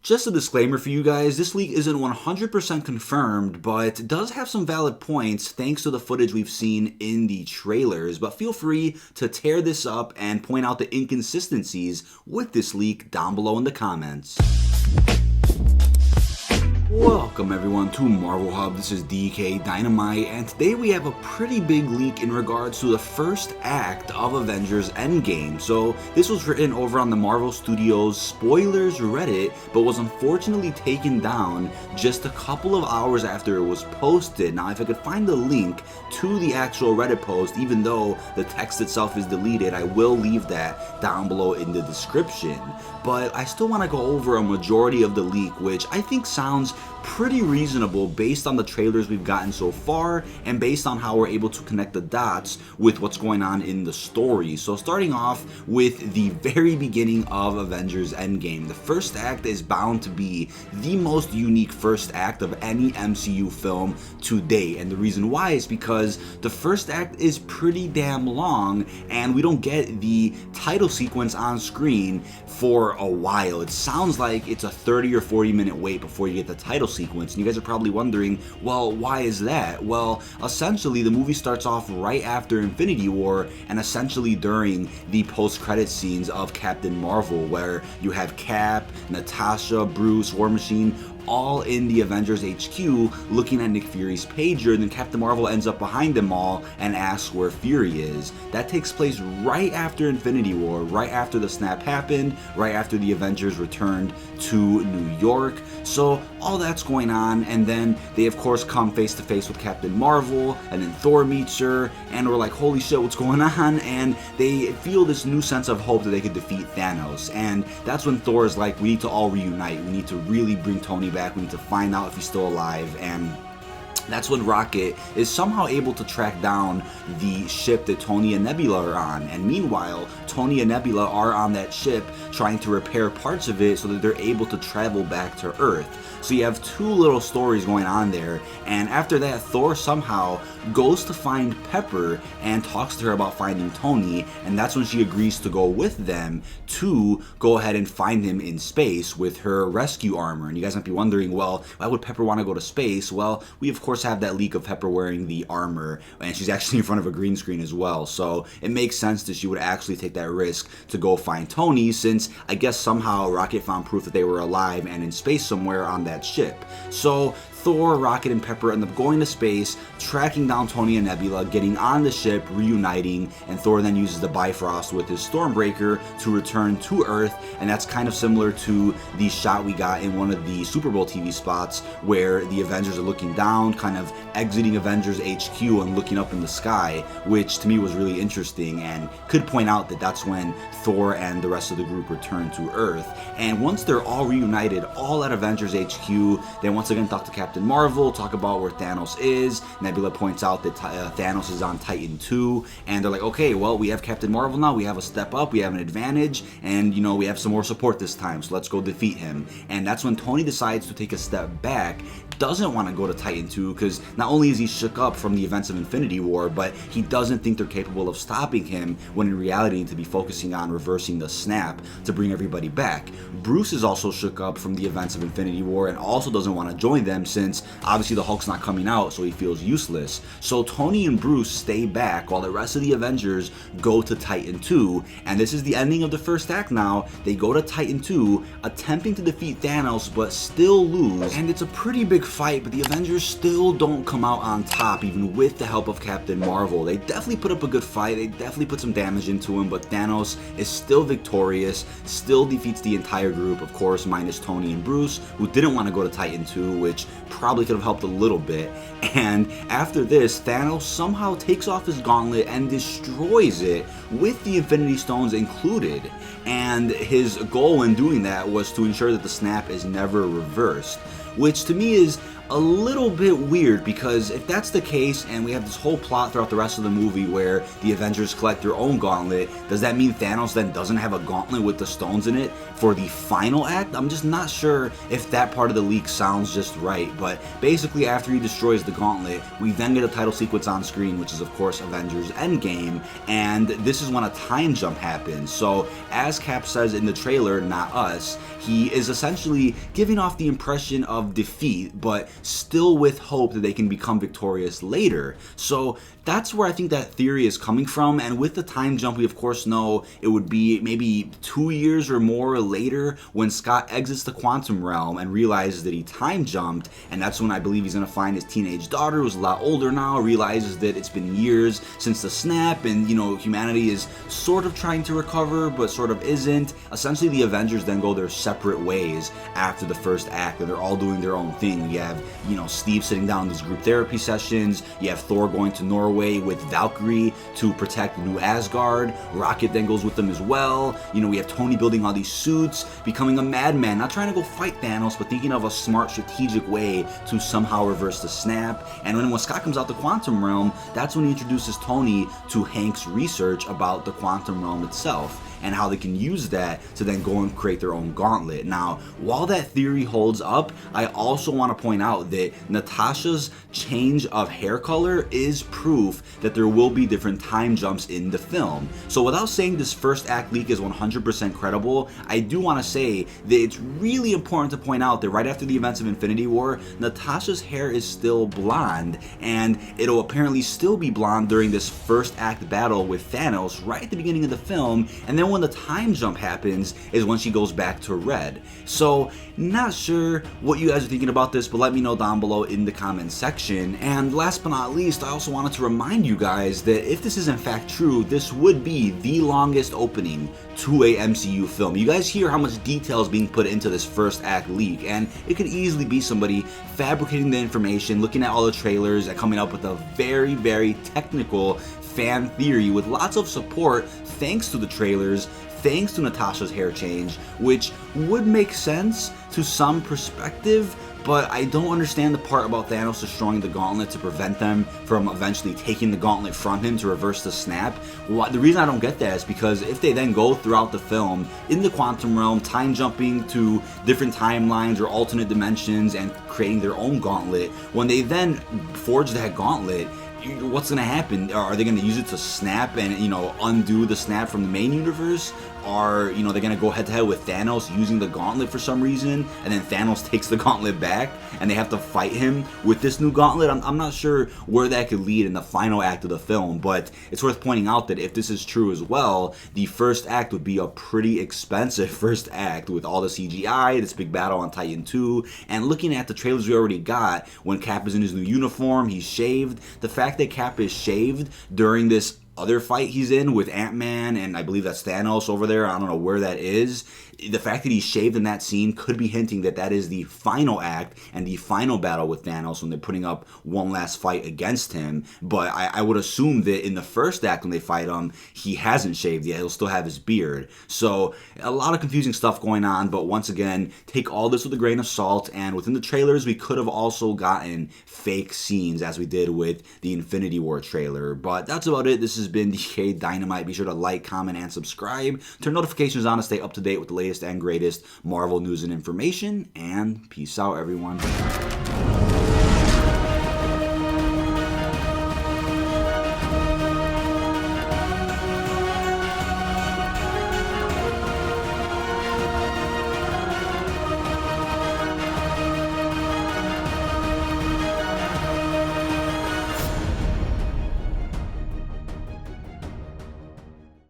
Just a disclaimer for you guys, this leak isn't 100% confirmed, but it does have some valid points thanks to the footage we've seen in the trailers, but feel free to tear this up and point out the inconsistencies with this leak down below in the comments. Welcome everyone to Marvel Hub, this is DK Dynamite, and today we have a pretty big leak in regards to the first act of Avengers Endgame. So this was written over on the Marvel Studios Spoilers Reddit, but was unfortunately taken down just a couple of hours after it was posted. Now if I could find the link to the actual Reddit post, even though the text itself is deleted, I will leave that down below in the description. But I still want to go over a majority of the leak, which I think sounds pretty reasonable based on the trailers we've gotten so far and based on how we're able to connect the dots with what's going on in the story. So starting off with the very beginning of Avengers Endgame, the first act is bound to be the most unique first act of any MCU film to date, and the reason why is because the first act is pretty damn long and we don't get the title sequence on screen for a while. It sounds like it's a 30 or 40 minute wait before you get the title sequence, and you guys are probably wondering, well, why is that? Well, essentially the movie starts off right after Infinity War and essentially during the post-credit scenes of Captain Marvel, where you have Cap, Natasha, Bruce, War Machine, all in the Avengers HQ looking at Nick Fury's pager, and then Captain Marvel ends up behind them all and asks where Fury is. That takes place right after Infinity War, right after the snap happened, right after the Avengers returned to New York. So all that's going on, and then they of course come face to face with Captain Marvel, and then Thor meets her, and we're like, holy shit, what's going on? And they feel this new sense of hope that they could defeat Thanos, and that's when Thor is like, we need to all reunite, we need to really bring Tony back, we need to find out if he's still alive. And that's when Rocket is somehow able to track down the ship that Tony and Nebula are on, and meanwhile Tony and Nebula are on that ship trying to repair parts of it so that they're able to travel back to Earth. So you have two little stories going on there, and after that Thor somehow goes to find Pepper and talks to her about finding Tony, and that's when she agrees to go with them to go ahead and find him in space with her rescue armor. And you guys might be wondering, well, why would Pepper want to go to space? Well, we of course have that leak of Pepper wearing the armor, and she's actually in front of a green screen as well, so it makes sense that she would actually take that risk to go find Tony, since I guess somehow Rocket found proof that they were alive and in space somewhere on that ship. So Thor, Rocket, and Pepper end up going to space, tracking down Tony and Nebula, getting on the ship, reuniting, and Thor then uses the Bifrost with his Stormbreaker to return to Earth, and that's kind of similar to the shot we got in one of the Super Bowl TV spots where the Avengers are looking down, kind of exiting Avengers HQ and looking up in the sky, which to me was really interesting and could point out that that's when Thor and the rest of the group return to Earth. And once they're all reunited, all at Avengers HQ, they once again talk to Captain Marvel, talk about where Thanos is. Nebula points out that Thanos is on Titan 2, and they're like, okay, well, we have Captain Marvel now, we have a step up, we have an advantage, and you know, we have some more support this time, so let's go defeat him. And that's when Tony decides to take a step back, doesn't want to go to Titan 2, because not only is he shook up from the events of Infinity War, but he doesn't think they're capable of stopping him, when in reality need to be focusing on reversing the snap to bring everybody back. Bruce is also shook up from the events of Infinity War and also doesn't want to join them, since obviously the Hulk's not coming out, so he feels useless. So Tony and Bruce stay back while the rest of the Avengers go to Titan 2, and this is the ending of the first act now. They go to Titan 2, attempting to defeat Thanos, but still lose, and it's a pretty big fight, but the Avengers still don't come out on top, even with the help of Captain Marvel. They definitely put up a good fight, they definitely put some damage into him, but Thanos is still victorious, still defeats the entire group, of course, minus Tony and Bruce, who didn't want to go to Titan 2, which probably could have helped a little bit. And after this, Thanos somehow takes off his gauntlet and destroys it, with the Infinity Stones included. And his goal in doing that was to ensure that the snap is never reversed. which to me is a little bit weird, because if that's the case and we have this whole plot throughout the rest of the movie where the Avengers collect their own gauntlet, does that mean Thanos then doesn't have a gauntlet with the stones in it for the final act? I'm just not sure if that part of the leak sounds just right, but basically after he destroys the gauntlet, we then get a title sequence on screen, which is of course Avengers Endgame, and this is when a time jump happens. So as Cap says in the trailer, not us, he is essentially giving off the impression of defeat, but still with hope that they can become victorious later. So that's where I think that theory is coming from, and with the time jump, we of course know it would be maybe 2 years or more later when Scott exits the quantum realm and realizes that he time jumped, and that's when I believe he's going to find his teenage daughter, who's a lot older now, realizes that it's been years since the snap, and humanity is sort of trying to recover, but sort of isn't. Essentially, the Avengers then go their separate ways after the first act, and they're all doing their own thing. You have, Steve sitting down in these group therapy sessions, you have Thor going to Norway with Valkyrie to protect New Asgard, Rocket then goes with them as well, we have Tony building all these suits, becoming a madman, not trying to go fight Thanos, but thinking of a smart strategic way to somehow reverse the snap. And when Scott comes out the quantum realm, that's when he introduces Tony to Hank's research about the quantum realm itself and how they can use that to then go and create their own gauntlet. Now, while that theory holds up, I also want to point out that Natasha's change of hair color is proof that there will be different time jumps in the film. So without saying this first act leak is 100% credible, I do want to say that it's really important to point out that right after the events of Infinity War, Natasha's hair is still blonde, and it'll apparently still be blonde during this first act battle with Thanos right at the beginning of the film, and then when the time jump happens is when she goes back to red. So not sure what you guys are thinking about this, but let me know down below in the comments section. And last but not least, I also wanted to remind you guys that if this is in fact true, this would be the longest opening to a MCU film. You guys hear how much detail is being put into this first act leak, and it could easily be somebody fabricating the information, looking at all the trailers and coming up with a very, very technical fan theory with lots of support thanks to the trailers, thanks to Natasha's hair change, which would make sense to some perspective, but I don't understand the part about Thanos destroying the gauntlet to prevent them from eventually taking the gauntlet from him to reverse the snap. The reason I don't get that is because if they then go throughout the film in the quantum realm, time jumping to different timelines or alternate dimensions and creating their own gauntlet, when they then forge that gauntlet, what's going to happen? Are they going to use it to snap and, undo the snap from the main universe? Are, they're going to go head to head with Thanos using the gauntlet for some reason, and then Thanos takes the gauntlet back and they have to fight him with this new gauntlet? I'm not sure where that could lead in the final act of the film, but it's worth pointing out that if this is true as well, the first act would be a pretty expensive first act with all the CGI, this big battle on Titan 2, and looking at the trailers we already got, when Cap is in his new uniform, he's shaved. The fact that Cap is shaved during this other fight he's in with Ant-Man, and I believe that's Thanos over there, I don't know where that is. The fact that he's shaved in that scene could be hinting that that is the final act and the final battle with Thanos when they're putting up one last fight against him. But I would assume that in the first act when they fight him, he hasn't shaved yet. He'll still have his beard. So a lot of confusing stuff going on, but once again, take all this with a grain of salt. And within the trailers, we could have also gotten fake scenes as we did with the Infinity War trailer. But that's about it. This has been DK Dynamite. Be sure to like, comment, and subscribe. Turn notifications on to stay up to date with the latest and greatest Marvel news and information. And peace out, everyone.